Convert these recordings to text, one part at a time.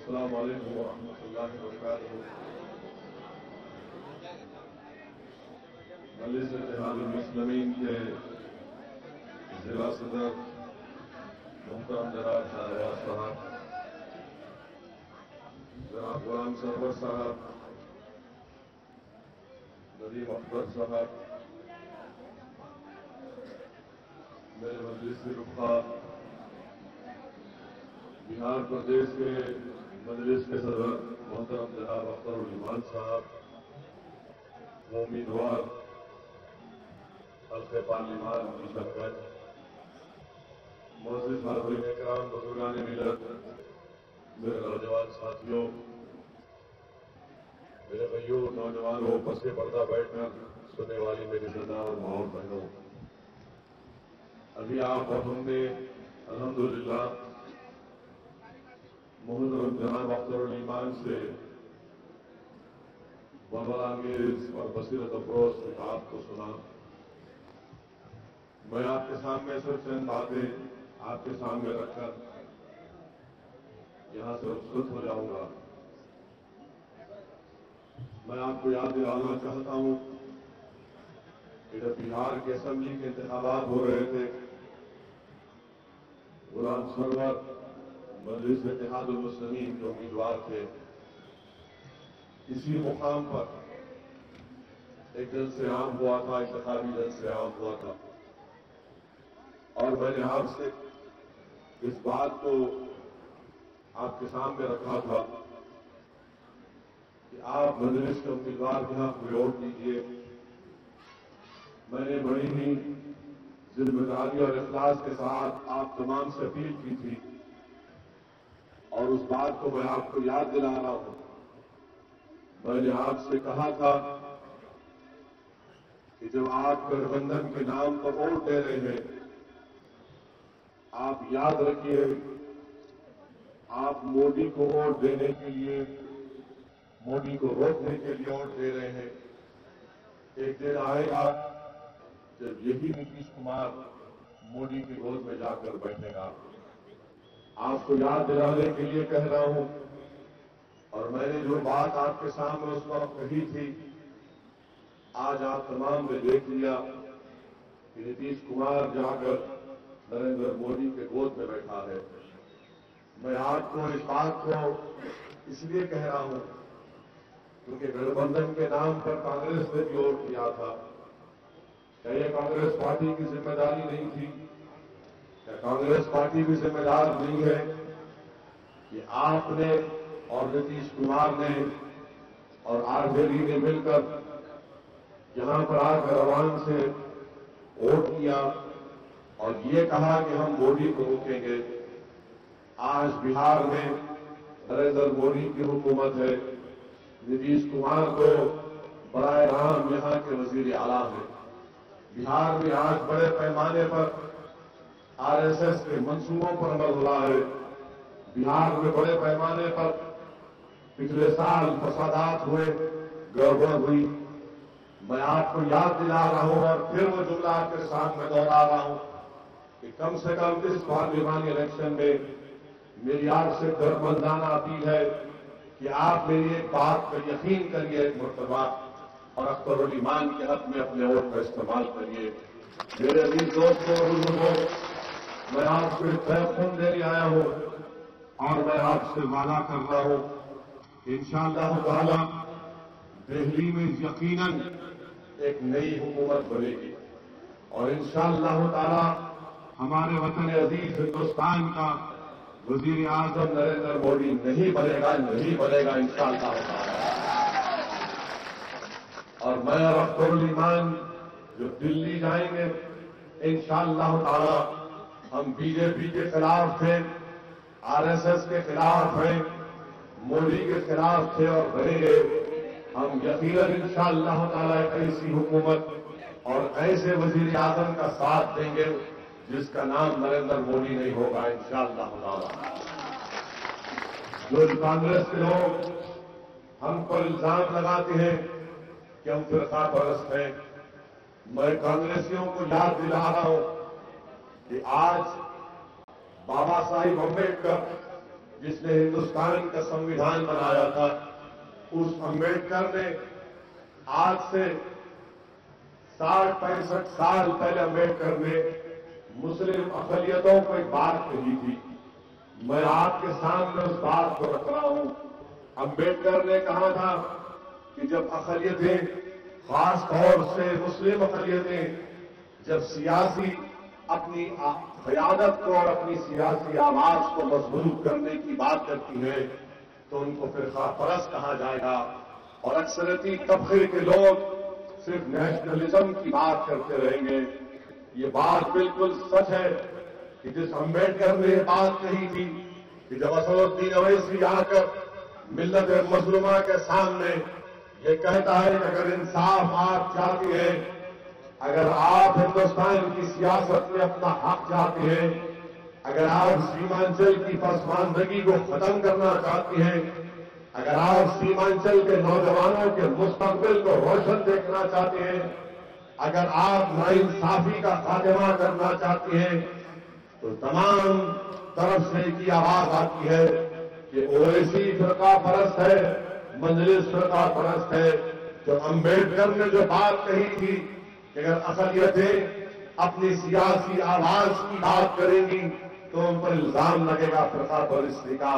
السلام علیکم ورحمۃ اللہ وبرکاتہ۔ مجلس اتحاد المسلمین کے ضلع صدر محترم جناب شاہنواز صاحب، جناب غلام سرور صاحب، ندیم اکبر صاحب، میرے مجلس کے رفقا، بہار پردیش کے مجلس کے صدر محترم جناب اختر الرحمان صاحب، امیدوار حلقہ پارلیمان کشن گنج، معزز حاضرین کرام، بزرگان ملت، میرے نوجوان ساتھیوں، میرے بھائیوں، نوجوانوں، پس پردہ بیٹھ کر سننے والی میری زندہ اور ماں اور بہنوں، ابھی آپ اور ہم نے الحمدللہ محترم جناب اختر الرحمان سے بابرانگیز اور بصیرت افروز خطاب کو سنا۔ میں آپ کے سامنے صرف چند باتیں آپ کے سامنے رکھ کر یہاں سے رخصت ہو جاؤں گا۔ میں آپ کو یاد دلانا چاہتا ہوں کہ جب بہار کے اسمبلی کے انتخابات ہو رہے تھے، غلام سرور مجلس اتحاد المسلمین کے امیدوار تھے۔ اسی مقام پر ایک جلسہ عام ہوا تھا، انتخابی جلسہ عام ہوا تھا، اور میں نے آپ سے اس بات کو آپ کے سامنے رکھا تھا کہ آپ مجلس کے امیدوار کے حق میں ووٹ دیجیے۔ میں نے بڑی ہی ذمہ داری اور اخلاص کے ساتھ آپ تمام سے اپیل کی تھی، اور اس بات کو میں آپ کو یاد دلا رہا ہوں۔ میں نے آپ سے کہا تھا کہ جب آپ گٹھبندھن کے نام پر ووٹ دے رہے ہیں، آپ یاد رکھیے آپ مودی کو ووٹ دینے کے لیے، مودی کو روکنے کے لیے ووٹ دے رہے ہیں۔ ایک دن آئے گا جب یہی نتیش کمار مودی کی گود میں جا کر بیٹھے گا۔ آپ کو یاد دلانے کے لیے کہہ رہا ہوں، اور میں نے جو بات آپ کے سامنے اس وقت کہی تھی، آج آپ تمام نے دیکھ لیا کہ نتیش کمار جا کر نریندر مودی کے گود میں بیٹھا ہے۔ میں آپ کو اس بات کو اس لیے کہہ رہا ہوں کیونکہ گٹھبندھن کے نام پر کانگریس نے بھی ووٹ کیا تھا۔ کیا یہ کانگریس پارٹی کی ذمہ داری نہیں تھی؟ کیا کانگریس پارٹی بھی ذمہ دار نہیں ہے کہ آپ نے اور نتیش کمار نے اور آر جے ڈی نے مل کر یہاں پر آ کر عوام سے ووٹ کیا اور یہ کہا کہ ہم مودی کو روکیں گے؟ آج بہار میں نریندر مودی کی حکومت ہے، نتیش کمار کو برائے رام یہاں کے وزیر اعلیٰ ہیں۔ بہار میں آج بڑے پیمانے پر آر ایس ایس کے منصوبوں پر عمل ہو رہا ہے۔ بہار میں بڑے پیمانے پر پچھلے سال فسادات ہوئے، گڑبڑ ہوئی۔ میں آپ کو یاد دلا رہا ہوں اور پھر وہ جملہ آپ کے سامنے دوہرا رہا ہوں کہ کم سے کم اس پارلیمانی الیکشن میں میری آپ سے درمندانہ اپیل ہے کہ آپ میری ایک بات پر یقین کریے ایک مرتبہ، اور اختر الرحمان کے حق میں اپنے ووٹ کا استعمال کریے۔ میرے عزیز دوستوں اور بزرگوں، میں آپ کو ایک خون دینے آیا ہوں، اور میں آپ سے وعدہ کر رہا ہوں کہ انشاءاللہ تعالی دہلی میں یقیناً ایک نئی حکومت بنے گی، اور انشاءاللہ تعالی ہمارے وطن عزیز ہندوستان کا وزیر اعظم نریندر مودی نہیں بنے گا انشاءاللہ تعالی۔ اور میں اور اختر الرحمان جو دلی جائیں گے انشاءاللہ تعالی، ہم بی جے پی کے خلاف تھے، آر ایس ایس کے خلاف ہیں، مودی کے خلاف تھے اور بنے گے۔ ہم یقیناً انشاءاللہ تعالی ایک ایسی حکومت اور ایسے وزیر اعظم کا ساتھ دیں گے جس کا نام نریندر مودی نہیں ہوگا انشاءاللہ تعالی۔ جو کانگریس کے لوگ ہم پر الزام لگاتے ہیں کہ ہم فرقہ پرست ہیں، میں کانگریسیوں کو یاد دلا رہا ہوں کہ آج بابا صاحب امبیڈکر جس نے ہندوستان کا سنویدھان بنایا تھا، اس امبیڈکر نے آج سے 60-65 سال پہلے امبیڈکر نے مسلم اقلیتوں کو ایک بات کہی تھی. میں آپ کے سامنے اس بات کو رکھ رہا ہوں. امبیڈکر نے کہا تھا کہ جب اقلیتیں، خاص طور سے مسلم اقلیتیں، جب سیاسی اپنی قیادت کو اور اپنی سیاسی آواز کو مضبوط کرنے کی بات کرتی ہے تو ان کو فرقہ پرست کہا جائے گا، اور اکثریتی طبقے کے لوگ صرف نیشنلزم کی بات کرتے رہیں گے. یہ بات بالکل سچ ہے کہ جس امبیڈکر نے یہ بات کہی تھی کہ جب اسد الدین اویسی آ کر ملت مظلومہ کے سامنے یہ کہتا ہے کہ اگر انصاف آپ چاہتی ہیں، اگر آپ ہندوستان کی سیاست میں اپنا حق چاہتے ہیں، اگر آپ سیمانچل کی پسماندگی کو ختم کرنا چاہتی ہیں، اگر آپ سیمانچل کے نوجوانوں کے مستقبل کو روشن دیکھنا چاہتے ہیں، اگر آپ ناانصافی کا خاتمہ کرنا چاہتی ہیں، تو تمام طرف سے ایک ہی آواز آتی ہے کہ اویسی فرقہ پرست ہے، مجلس فرقہ پرست ہے. جو امبیڈکر نے جو بات کہی تھی کہ اگر اقلیتیں اپنی سیاسی آواز کی بات کریں گی تو ان پر الزام لگے گا فرقہ پرستی کا.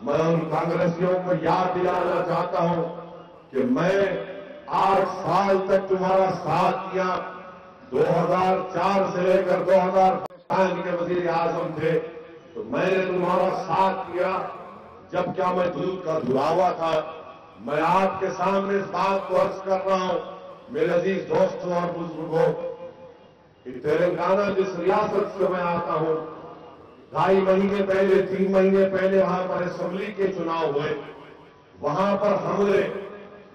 میں ان کانگریسیوں کو یاد دلانا چاہتا ہوں کہ میں 8 سال تک تمہارا ساتھ دیا. 2004 سے لے کر 2005 کے وزیر اعظم تھے تو میں نے تمہارا ساتھ دیا جب کیا میں دودھ کا دھلاوا تھا. میں آپ کے سامنے اس بات کو عرض کر رہا ہوں میرے عزیز دوستوں اور بزرگوں کہ تلنگانہ جس ریاست سے میں آتا ہوں، 2.5 مہینے پہلے 3 مہینے پہلے وہاں پر اسمبلی کے چناؤ ہوئے. وہاں پر ہم نے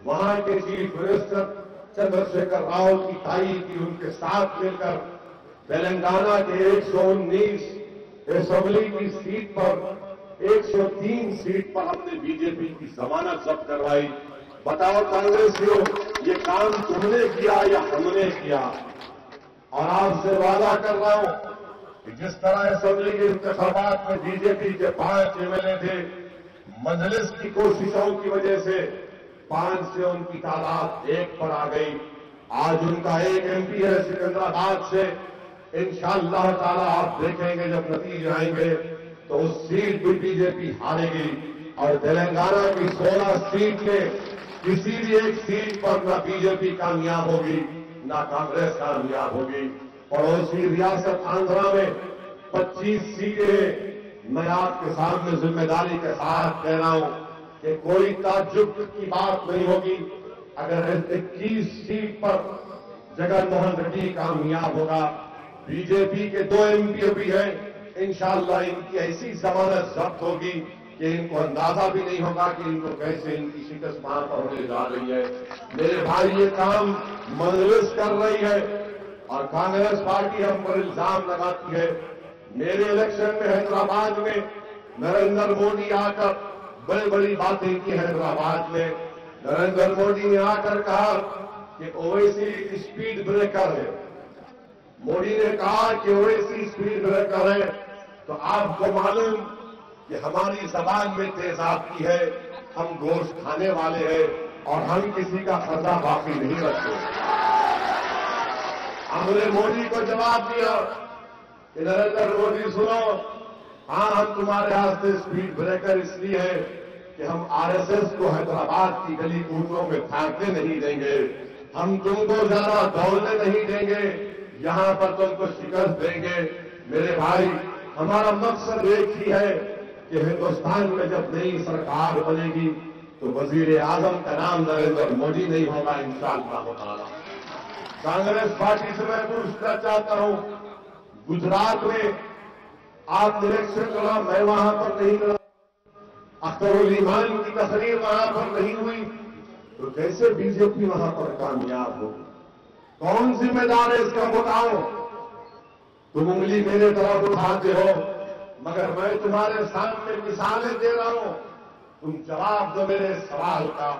وہاں کے چیف منسٹر چندر شیکھر راؤ کی تائید کی. ان کے ساتھ مل کر تلنگانہ کے 119 اسمبلی کی سیٹ پر 103 سیٹ پر ہم نے بی جے پی کی ضمانت ضبط کروائی. بتاؤ کانگریسیوں، یہ کام تم نے کیا یا ہم نے کیا؟ اور آپ سے وعدہ کر رہا ہوں کہ جس طرح اسمبلی کے انتخابات میں بی جے پی کے 5 ایم ایل اے تھے، مجلس کی کوششوں کی وجہ سے 5 سے ان کی تعداد 1 پر آ گئی. آج ان کا 1 ایم پی ہے سکندرآباد سے. انشاءاللہ تعالی آپ دیکھیں گے جب نتیجے آئیں گے تو اس سیٹ بھی بی جے پی ہارے گی. اور تلنگانہ کی 16 سیٹ میں کسی بھی ایک سیٹ پر نہ بی جے پی کامیاب ہوگی نہ کانگریس کامیاب ہوگی. پڑوسی ریاست آندھرا میں 25 سیٹیں. میں آپ کے سامنے ذمہ داری کے ساتھ کہہ رہا ہوں کہ کوئی تعجب کی بات نہیں ہوگی اگر 21 سیٹ پر جگن موہن ریڈی کامیاب ہوگا. بی جے پی کے 2 ایم پی بھی ہیں. انشاءاللہ ان کی ایسی ضمانت ضبط ہوگی کہ ان کو اندازہ بھی نہیں ہوگا کہ ان کو کیسے ان کی شکست وہاں پر ہونے جا رہی ہے. میرے بھائی، یہ کام مجلس کر رہی ہے اور کانگریس پارٹی ہم پر الزام لگاتی ہے. میرے الیکشن میں حیدرآباد میں نریندر مودی آ کر بڑی بڑی باتیں کی. حیدرآباد میں نریندر مودی نے آ کر کہا کہ اویسی اسپیڈ بریکر ہے. مودی نے کہا کہ اویسی اسپیڈ بریکر ہے تو آپ کو معلوم کہ ہماری زبان میں تیزاب کی ہے. ہم گوشت کھانے والے ہیں اور ہم کسی کا خزہ باقی نہیں رکھتے. ہم نے مودی کو جواب دیا کہ نریندر مودی سنو، ہاں ہم تمہارے ہاتھ اسپیڈ بریکر اس لیے ہے کہ ہم آر ایس ایس کو حیدرآباد کی گلی کوچوں میں پھینکنے نہیں دیں گے. ہم تم کو زیادہ دوڑنے نہیں دیں گے. یہاں پر تم کو شکست دیں گے. میرے بھائی، ہمارا مقصد ایک ہی ہے کہ ہندوستان میں جب نئی سرکار بنے گی تو وزیر اعظم کا نام نریندر مودی نہیں ہوگا انشاءاللہ تعالی. کانگریس پارٹی سے میں پوچھنا چاہتا ہوں، گجرات میں آپ نے الیکشن لڑا، میں وہاں پر نہیں لڑا. اختر الایمان کی تقریر وہاں پر نہیں ہوئی تو کیسے بی جے پی وہاں پر کامیاب ہوگی؟ کون ذمہ دار ہے اس کا بتاؤ؟ تم انگلی میرے طرف اٹھاتے ہو مگر میں تمہارے سامنے مثالیں دے رہا ہوں. تم جواب دو میرے سوال کا.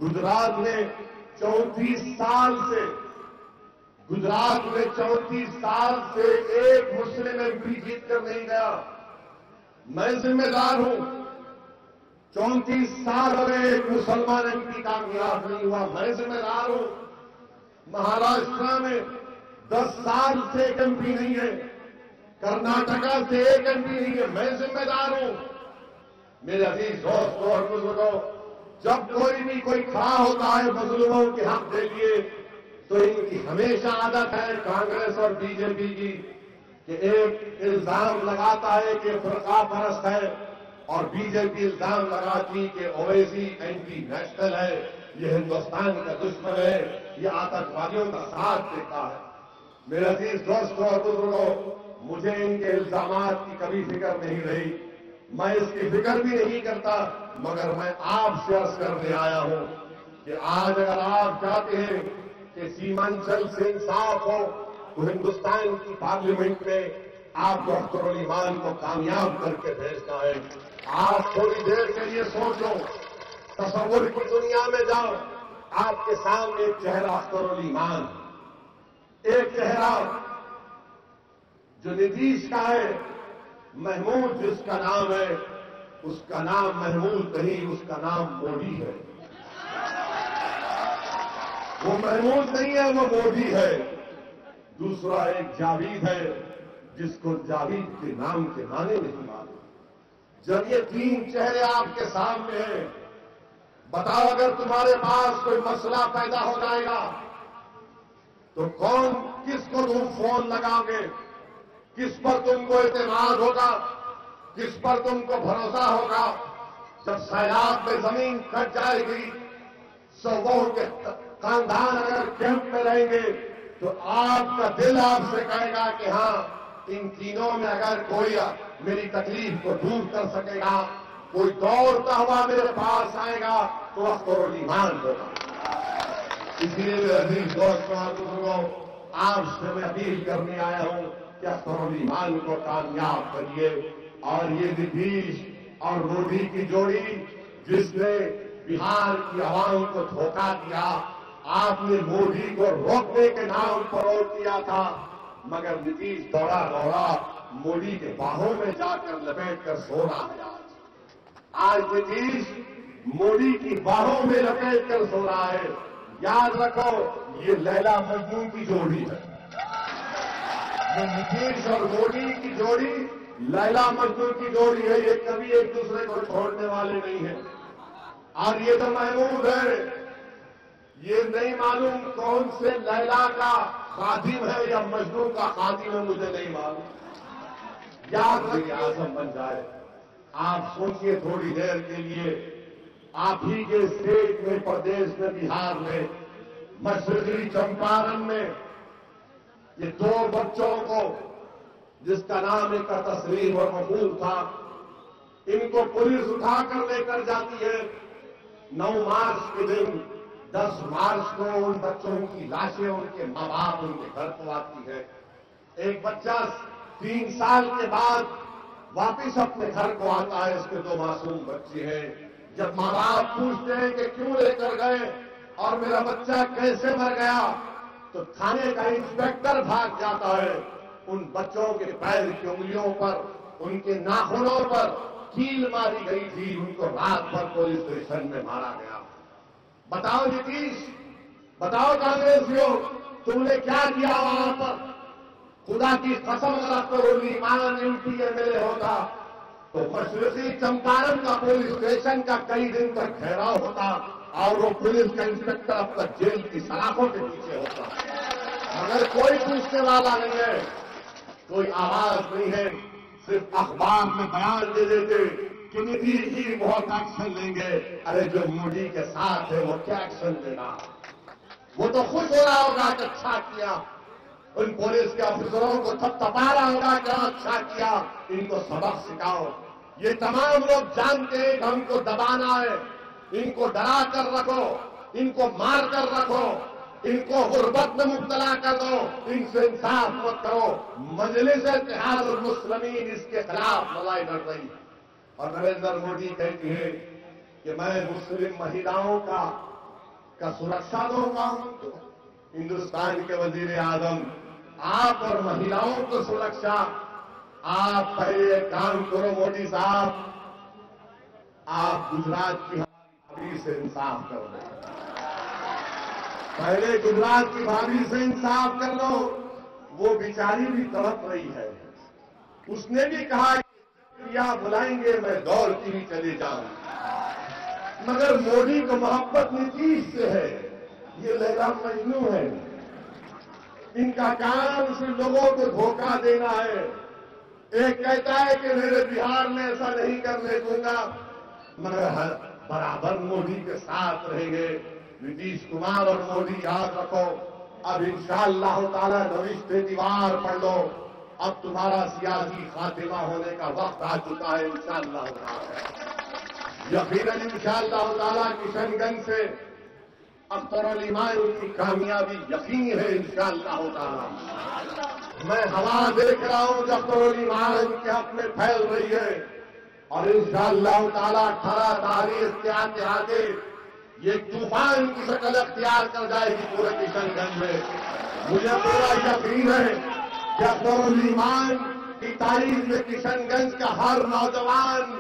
گجرات میں 34 سال سے ایک مسلم ایم پی جیت کر نہیں گیا. میں ذمہ دار ہوں. 34 سال ہو گئے ایک مسلمان ایم پی کامیاب نہیں ہوا. میں ذمہ دار ہوں. مہاراشٹر میں 10 سال سے ایک ایم پی نہیں ہے. کرناٹکا سے ایک ایم پی نہیں ہے. میں ذمہ دار ہوں. میرے عزیز دوستوں اور بزرگوں، جب کوئی کھڑا ہوتا ہے مظلوموں کے حق کے لیے تو ان کی ہمیشہ عادت ہے کانگریس اور بی جے پی کی کہ ایک الزام لگاتا ہے کہ فرقہ پرست ہے اور بی جے پی الزام لگاتی کہ اویسی اینٹی نیشنل ہے، یہ ہندوستان کا دشمن ہے، یہ آتنکوادیوں کا ساتھ دیتا ہے. میرے عزیز دوستوں اور بزرگوں، مجھے ان کے الزامات کی کبھی فکر نہیں رہی. میں اس کی فکر بھی نہیں کرتا، مگر میں آپ سے عرض کرنے آیا ہوں کہ آج اگر آپ چاہتے ہیں کہ سیمانچل سے انصاف ہو تو ہندوستان کی پارلیمنٹ میں آپ کو اختر الایمان کو کامیاب کر کے بھیجنا ہے. آپ تھوڑی دیر کے لیے سوچ لو، تصور کی دنیا میں جاؤ. آپ کے سامنے ایک چہرہ اختر الایمان، ایک چہرہ جو نتیش کا ہے. محمود جس کا نام ہے، اس کا نام محمود نہیں، اس کا نام مودی ہے. وہ محمود نہیں ہے، وہ مودی ہے. دوسرا ایک جاوید ہے جس کو جاوید کے نام کے معنی نہیں معلوم. جب یہ 3 چہرے آپ کے سامنے ہیں، بتاؤ اگر تمہارے پاس کوئی مسئلہ پیدا ہو جائے گا تو کس کو تم فون لگاؤ گے؟ کس پر تم کو اعتماد ہوگا؟ کس پر تم کو بھروسہ ہوگا؟ جب سیلاب میں زمین کٹ جائے گی، سووں کے خاندان اگر کیمپ میں رہیں گے تو آپ کا دل آپ سے کہے گا کہ ہاں، ان تینوں میں اگر کوئی میری تکلیف کو دور کر سکے گا، کوئی دوڑتا ہوا میرے پاس آئے گا تو اختر الایمان ہوگا. اس لیے میرے عزیز دوستوں اور بزرگوں، آپ سے میں اپیل کرنے آیا ہوں کہ اختر الایمان کو کامیاب کریے. اور یہ نتیش اور مودی کی جوڑی جس نے بہار کی عوام کو دھوکہ دیا، آپ نے مودی کو روکنے کے نام پر روک دیا تھا، مگر نتیش دوڑا مودی کے باہوں میں جا کر لپیٹ کر سو رہا ہے. آج نتیش مودی کی باہوں میں لپیٹ کر سو رہا ہے. یاد رکھو، یہ لیلا مجنون کی جوڑی ہے. یہ نتیش اور مودی کی جوڑی لیلا مجنون کی جوڑی ہے. یہ کبھی ایک دوسرے کو چھوڑنے والے نہیں ہیں. اور یہ تو محمود ہے، یہ نہیں معلوم کون سے لیلا کا خادم ہے یا مجنون کا خادم ہے، مجھے نہیں معلوم. یاد رکھیے، اعظم بن جائے. آپ سوچئے تھوڑی دیر کے لیے، آپ ہی کے اسٹیٹ میں، پردیش میں، بہار میں، مشرقی چمپارن میں یہ 2 بچوں کو جس کا نام ایک کا تسلیم اور مقبول تھا، ان کو پولیس اٹھا کر لے کر جاتی ہے. 9 مارچ کے دن 10 مارچ کو ان بچوں کی لاشیں ان کے ماں باپ ان کے گھر کو آتی ہے. ایک بچہ 3 سال کے بعد واپس اپنے گھر کو آتا ہے، اس کے 2 معصوم بچے ہیں. جب ماں باپ پوچھتے ہیں کہ کیوں لے کر گئے اور میرا بچہ کیسے مر گیا، تو تھانے کا انسپیکٹر بھاگ جاتا ہے. ان بچوں کے پیر کی انگلیوں پر، ان کے ناخنوں پر کیل ماری گئی تھی. ان کو رات بھر پولیس اسٹیشن میں مارا گیا. بتاؤ نتیش، بتاؤ کانگریسیوں، تم نے کیا کیا وہاں پر؟ خدا کی قسم اگر Akhtar ul-Iman M P M L A ہوتا تو مشرقی چمپارن کا پولیس اسٹیشن کا کئی دن تک گھیراؤ ہوتا اور وہ پولیس کا انسپیکٹر اب تک جیل کی سلاخوں کے پیچھے ہوتا. مگر کوئی پوچھنے والا نہیں ہے، کوئی آواز نہیں ہے. صرف اخبار میں بیان دے دیتے کہ نتیش جی بہت ایکشن لیں گے. ارے جو مودی کے ساتھ ہے وہ کیا ایکشن لے گا؟ وہ تو خوش ہو رہا ہوگا کہ اچھا کیا. ان پولیس کے افسروں کو تھپتھپا رہا ہوگا کہ اچھا کیا، ان کو سبق سکھاؤ. یہ تمام لوگ جانتے ہیں کہ ہم کو دبانا ہے. ان کو ڈرا کر رکھو، ان کو مار کر رکھو، ان کو غربت میں مبتلا کر دو، ان سے انصاف مت کرو. مجلس اتحاد المسلمین اس کے خلاف لڑائی لڑ رہی ہے. اور نریندر مودی کہتی ہے کہ میں مسلم مہیلاؤں کا سرکشا دوں گا. ہندوستان کے وزیر اعظم، آپ اور مہیلاؤں کو سرکشا آپ پہلے ایک کام کرو مودی صاحب، آپ گجرات کی بھابھی سے انصاف کر لو، پہلے گجرات کی بھابھی سے انصاف کر لو، وہ بیچاری بھی تڑپ رہی ہے، اس نے بھی کہا یا بلائیں گے میں دوڑتی ہی چلی جاؤں، مگر مودی کو محبت نتیش سے ہے، یہ لیلا مجنوں ہے، ان کا کام صرف لوگوں کو دھوکہ دینا ہے۔ ایک کہتا ہے کہ میرے بہار میں ایسا نہیں کرنے دوں گا، مگر برابر مودی کے ساتھ رہیں گے۔ نتیش کمار اور مودی یاد رکھو، اب انشاءاللہ تعالی نوشتہ دیوار پڑھ لو، اب تمہارا سیاسی خاتمہ ہونے کا وقت آ چکا ہے انشاءاللہ تعالی۔ یقیناً انشاءاللہ تعالی کشن گنج سے اختر علی مائن کی کامیابی یقینی ہے انشاءاللہ تعالی۔ میں ہوا دیکھ رہا ہوں جو اختر علی مائن کے حق میں پھیل رہی ہے، اور انشاءاللہ تعالی 18 تاریخ کے آتے آتے یہ طوفان کی شکل اختیار کر جائے گی پورے کشن گنج میں۔ مجھے پورا یقین ہے کہ اختر علی مائن کی تاریخ میں کشن گنج کا ہر نوجوان،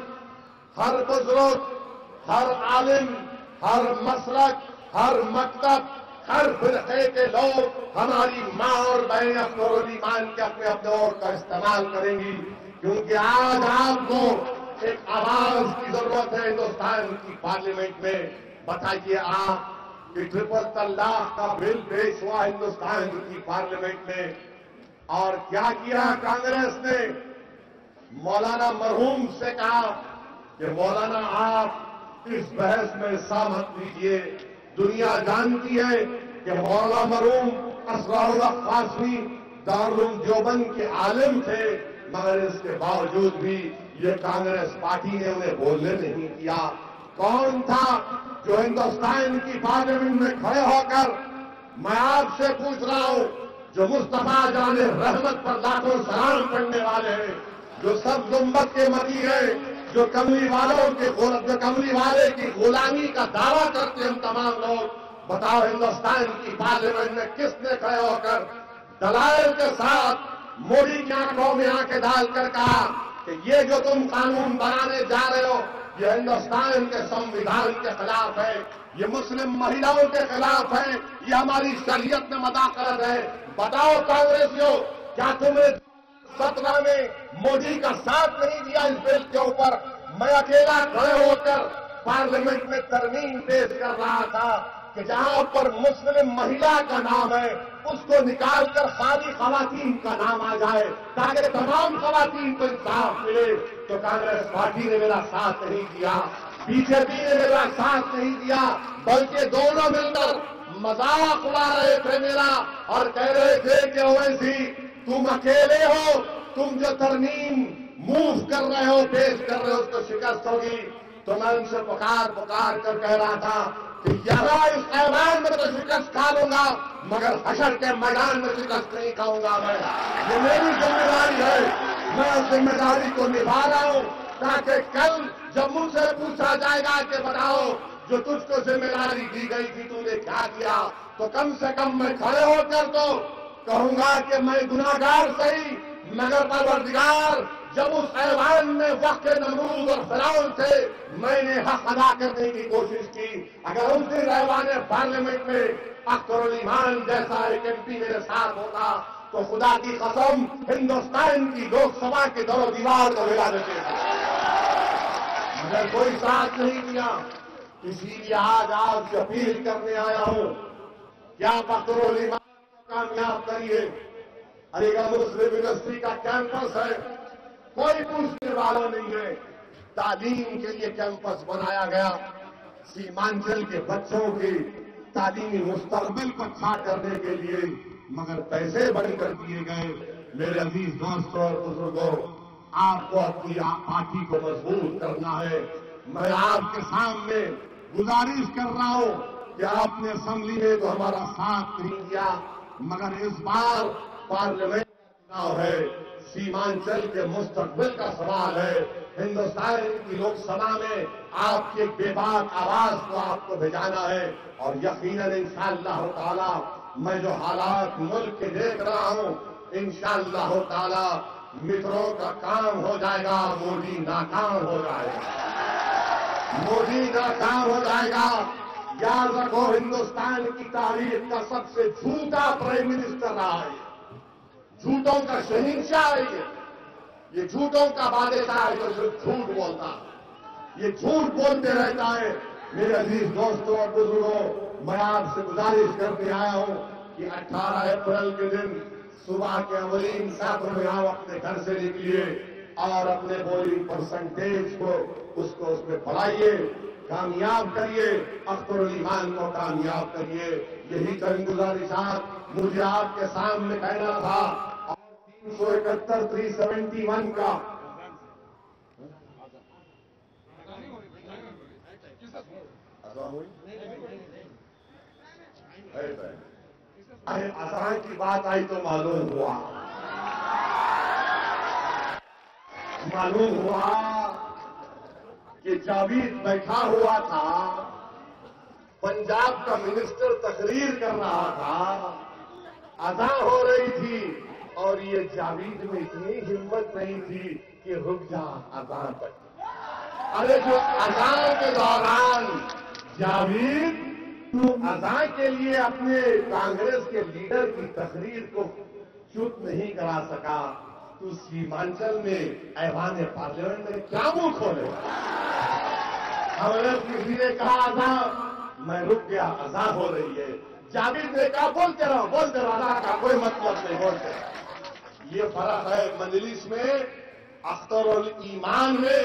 ہر بزرگ، ہر عالم، ہر مسلک، ہر مکتب، ہر فرقے کے لوگ ہماری ماں اور بہن اختر علی مائن کے اپنے ووٹ کا استعمال کریں گی، کیونکہ آج آپ کو ایک آواز کی ضرورت ہے ہندوستان کی پارلیمنٹ میں۔ بتائیے آپ کہ ٹرپل طلاق کا بل پیش ہوا ہندوستان کی پارلیمنٹ میں، اور کیا کیا کانگریس نے؟ مولانا مرحوم سے کہا کہ مولانا آپ اس بحث میں حصہ مت لیجیے۔ دنیا جانتی ہے کہ مولانا مرحوم اسرار اللہ قاسمی دارالعلوم دیوبند کے عالم تھے، مگر اس کے باوجود بھی یہ کانگریس پارٹی نے انہیں بولنے نہیں دیا۔ کون تھا جو ہندوستان کی پارلیمنٹ میں کھڑے ہو کر، میں آپ سے پوچھ رہا ہوں، جو مصطفیٰ جان رحمت پر لاکھوں سلام پڑھنے والے ہیں، جو سب گنبد کے متی ہیں، جو کملی والے کی غلامی کا دعویٰ کرتے ہیں ہم تمام لوگ، بتاؤ ہندوستان کی پارلیمنٹ میں کس نے کھڑے ہو کر دلائل کے ساتھ مودی کی آنکھوں میں آنکھیں ڈال کر کہا کہ یہ جو تم قانون بنانے جا رہے ہو یہ ہندوستان کے سمویدھان کے خلاف ہے، یہ مسلم مہیلاؤں کے خلاف ہے، یہ ہماری شریعت میں مداخلت ہے؟ بتاؤ کانگریسیوں، کیا تم نے 17 میں مودی کا ساتھ نہیں دیا اس بل کے اوپر؟ میں اکیلا کھڑے ہو کر پارلیمنٹ میں ترمیم پیش کر رہا تھا کہ جہاں پر مسلم مہیلا کا نام ہے اس کو نکال کر خالی خواتین کا نام آ جائے تاکہ تمام خواتین کو انصاف ملے، تو کانگریس پارٹی نے میرا ساتھ نہیں دیا، بی جے پی نے میرا ساتھ نہیں دیا، بلکہ دونوں مل کر مذاق اڑا رہے تھے میرا، اور کہہ رہے تھے کہ اویسی تم اکیلے ہو، تم جو ترمیم موو کر رہے ہو، پیش کر رہے ہو، اس کو شکست ہوگی۔ تو میں ان سے پکار کر کہہ رہا تھا کہ یہاں اس ایوان میں تو شکست کھا لوں گا، مگر حشر کے میدان میں شکست نہیں کھاؤں گا میں۔ یہ میری ذمہ داری ہے، میں اس ذمہ داری کو نبھا رہا ہوں، تاکہ کل جب مجھ سے پوچھا جائے گا کہ بتاؤ جو تجھ کو ذمہ داری دی گئی تھی تو نے کیا کیا، تو کم سے کم میں کھڑے ہو کر تو کہوں گا کہ میں گناہگار صحیح، مگر پروردگار جب اس ایوان میں وقت نمرود اور فرعون تھے میں نے حق ادا کرنے کی کوشش کی۔ اگر اس دن ایوان پارلیمنٹ میں اختر علی مائن جیسا ایک ایم پی میرے ساتھ ہوتا تو خدا کی قسم ہندوستان کی لوک سبھا کے در و دیوار کو ہلا دیتے تھے، مگر کوئی ساتھ نہیں دیا۔ اسی لیے آج آپ سے اپیل کرنے آیا ہوں کہ آپ اختر علی مائن کو کامیاب کریے۔ علی گڑھ مسلم یونیورسٹی کا کیمپس ہے، کوئی پوچھنے والا نہیں ہے، تعلیم کے لیے کیمپس بنایا گیا، سیمانچل کے بچوں کی تعلیمی مستقبل کو اچھا کرنے کے لیے، مگر پیسے بڑھ کر دیے گئے۔ میرے عزیز دوستوں اور بزرگوں، آپ کو اپنی پارٹی کو مضبوط کرنا ہے۔ میں آپ کے سامنے گزارش کر رہا ہوں کہ آپ نے اسمبلی میں تو ہمارا ساتھ نہیں دیا، مگر اس بار پارلیمنٹ کا چناؤ ہے، سیمانچل کے مستقبل کا سوال ہے، ہندوستان کی لوک سبھا میں آپ کی ایک بے باک آواز کو آپ کو بھیجانا ہے، اور یقیناً انشاءاللہ تعالی میں جو حالات ملک کے دیکھ رہا ہوں، انشاءاللہ تعالی مصروں کا کام ہو جائے گا، مودی ناکام ہو جائے گا، مودی ناکام ہو جائے گا۔ یاد رکھو، ہندوستان کی تاریخ کا سب سے جھوٹا پرائم منسٹر رہا ہے، جھوٹوں کا شہنشاہ ہے یہ جھوٹوں کا بادشاہ ہے جو صرف جھوٹ بولتا ہے، یہ جھوٹ بولتے رہتا ہے۔ میرے عزیز دوستوں اور بزرگوں، میں آپ سے گزارش کرتے آیا ہوں کہ 18 اپریل کے دن صبح کے اولین ساعتوں میں آپ اپنے گھر سے نکلیے اور اپنے پولنگ پرسنٹیج کو اس میں بڑھائیے، کامیاب کریے، اختر الایمان کو کامیاب کریے۔ یہی چند گزارشات مجھے آپ کے سامنے کہنا تھا۔ 371 371 کا اذان کی بات آئی تو معلوم ہوا کہ جاوید بیٹھا ہوا تھا، پنجاب کا منسٹر تقریر کر رہا تھا، اذان ہو رہی تھی اور یہ جاوید میں اتنی ہمت نہیں تھی کہ رک جا اذان تک۔ ارے جو اذان کے دوران جاوید تو اذان کے لیے اپنے کانگریس کے لیڈر کی تقریر کو چپ نہیں کرا سکا، تو سیمانچل میں ایوان پارلیمنٹ میں کیا منہ کھولے؟ اگر کسی نے کہا اذان، میں رک گیا، اذان ہو رہی ہے، جاوید نے کہا بولتے رہو اذان کا کوئی مطلب نہیں، بولتے رہو۔ یہ فرق ہے مجلس میں، اختر الایمان میں،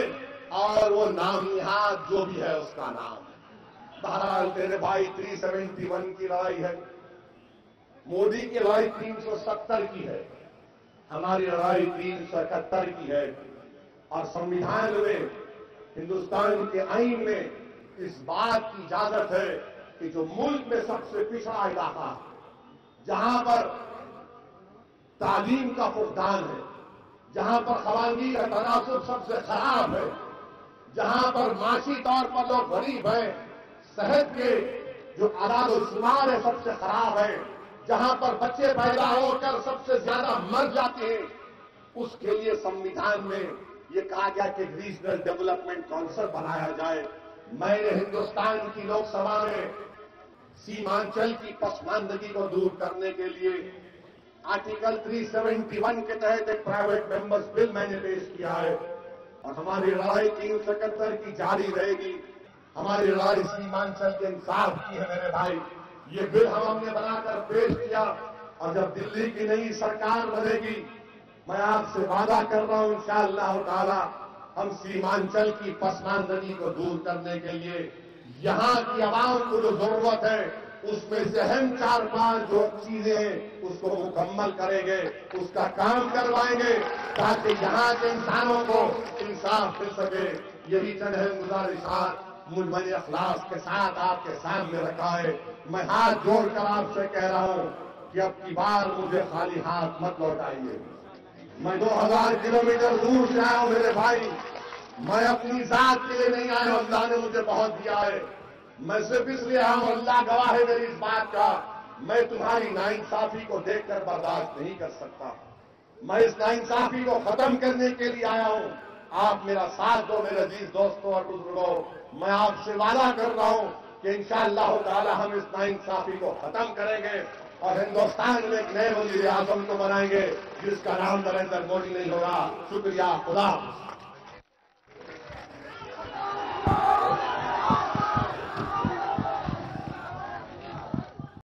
اور وہ نام نہاد جو بھی ہے اس کا نام ہے۔ بہرحال تیرے بھائی 371 کی لڑائی ہے، مودی کی لڑائی 370 کی ہے، ہماری لڑائی 371 کی ہے۔ اور سنویدھان میں، ہندوستان کے آئین میں اس بات کی اجازت ہے کہ جو ملک میں سب سے پچھڑا علاقہ، جہاں پر تعلیم کا فقدان ہے، جہاں پر خواندگی کا تناسب سب سے خراب ہے، جہاں پر معاشی طور پر لوگ غریب ہیں، صحت کے جو اعداد و شمار ہے سب سے خراب ہے، جہاں پر بچے پیدا ہو کر سب سے زیادہ مر جاتے ہیں، اس کے لیے سنویدھان میں یہ کہا گیا کہ ریجنل ڈیولپمنٹ کونسل بنایا جائے۔ میں نے ہندوستان کی لوک سبھا میں سیمانچل کی پسماندگی کو دور کرنے کے لیے آرٹیکل 371 کے تحت ایک پرائیویٹ ممبرز بل میں نے پیش کیا ہے، اور ہماری لڑائی 371 کی جاری رہے گی۔ ہماری لڑائی سیمانچل کے انصاف کی ہے میرے بھائی۔ یہ بل ہم نے بنا کر پیش کیا، اور جب دلی کی نئی سرکار بنے گی، میں آپ سے وعدہ کر رہا ہوں انشاءاللہ تعالی ہم سیمانچل کی پسماندگی کو دور کرنے کے لیے یہاں کی عوام کو جو ضرورت ہے اس میں سے اہم 4-5 جو چیزیں ہیں اس کو مکمل کریں گے، اس کا کام کروائیں گے، تاکہ یہاں کے انسانوں کو انصاف مل سکے۔ یہی چند ہے گزارشات مجھ میں نے اخلاص کے ساتھ آپ کے سامنے رکھا ہے۔ میں ہاتھ جوڑ کر آپ سے کہہ رہا ہوں کہ اب کی بار مجھے خالی ہاتھ مت لوٹائیے۔ میں 2000 کلومیٹر دور سے آیا ہوں میرے بھائی، میں اپنی ذات کے لیے نہیں آیا ہوں، اللہ نے مجھے بہت دیا ہے۔ میں صرف اس لیے آیا ہوں، اللہ گواہ ہے میری اس بات کا، میں تمہاری ناانصافی کو دیکھ کر برداشت نہیں کر سکتا۔ میں اس ناانصافی کو ختم کرنے کے لیے آیا ہوں۔ آپ میرا ساتھ دو میرے عزیز دوستوں اور بزرگوں۔ میں آپ سے وعدہ کر رہا ہوں کہ انشاءاللہ تعالی ہم اس ناانصافی کو ختم کریں گے اور ہندوستان میں ایک نئے وزیر اعظم کو بنائیں گے جس کا نام نریندر مودی نہیں ہوگا۔ شکریہ، خدا حافظ۔